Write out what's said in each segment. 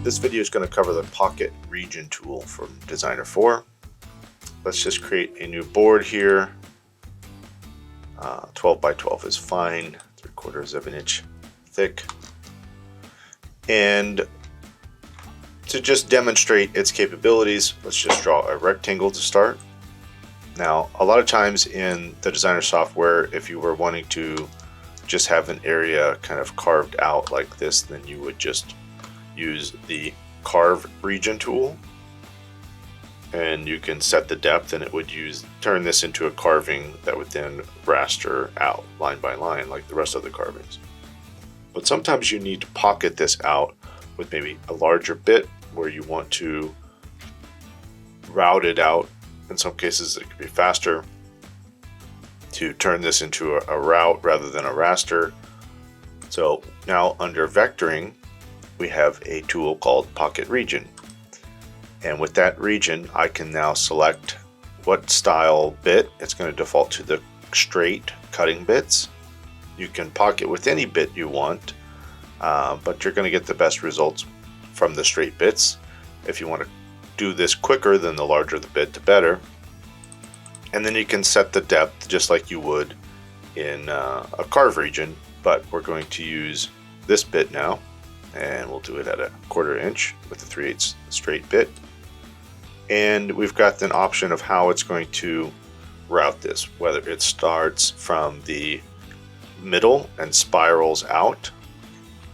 This video is going to cover the Pocket Region tool from Designer 4. Let's just create a new board here. 12 by 12 is fine, 3/4 of an inch thick. And to just demonstrate its capabilities, let's just draw a rectangle to start. Now, a lot of times in the Designer software, if you were wanting to just have an area kind of carved out like this, then you would just use the Carve Region tool, and you can set the depth, and it would turn this into a carving that would then raster out line by line like the rest of the carvings. But sometimes you need to pocket this out with maybe a larger bit where you want to route it out. In some cases it could be faster to turn this into a route rather than a raster. So now under vectoring, we have a tool called Pocket Region. And with that region, I can now select what style bit. It's going to default to the straight cutting bits. You can pocket with any bit you want, but you're going to get the best results from the straight bits. If you want to do this quicker, then the larger the bit, the better. And then you can set the depth just like you would in a carve region, but we're going to use this bit now, and we'll do it at a 1/4 inch with the 3/8 straight bit. And we've got an option of how it's going to route this, whether it starts from the middle and spirals out,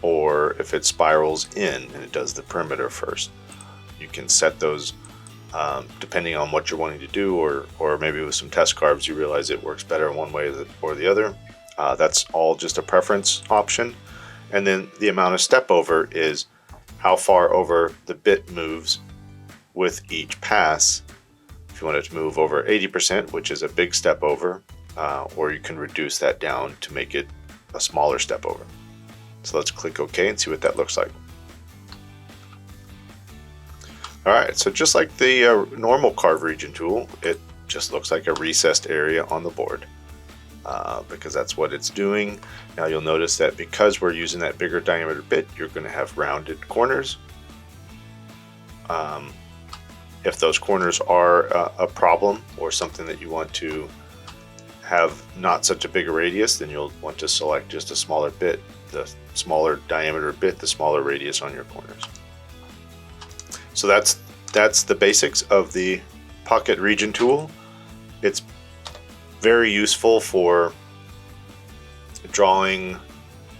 or if it spirals in and it does the perimeter first. You can set those depending on what you're wanting to do, or maybe with some test carves you realize it works better one way or the other. That's all just a preference option. And then the amount of step over is how far over the bit moves with each pass. If you want it to move over 80%, which is a big step over, or you can reduce that down to make it a smaller step over. So let's click OK and see what that looks like. Alright, so just like the normal Carve Region tool, it just looks like a recessed area on the board, because that's what it's doing. Now you'll notice that because we're using that bigger diameter bit, you're going to have rounded corners. If those corners are a problem or something that you want to have not such a big a radius, then you'll want to select just a smaller bit. The smaller diameter bit, the smaller radius on your corners. So that's the basics of the Pocket Region tool. It's very useful for drawing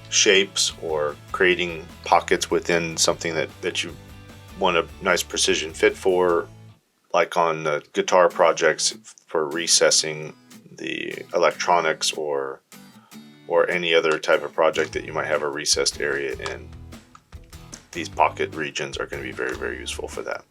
shapes or creating pockets within something that you want a nice precision fit for, like on the guitar projects for recessing the electronics, or any other type of project that you might have a recessed area in. These pocket regions are going to be very, very useful for that.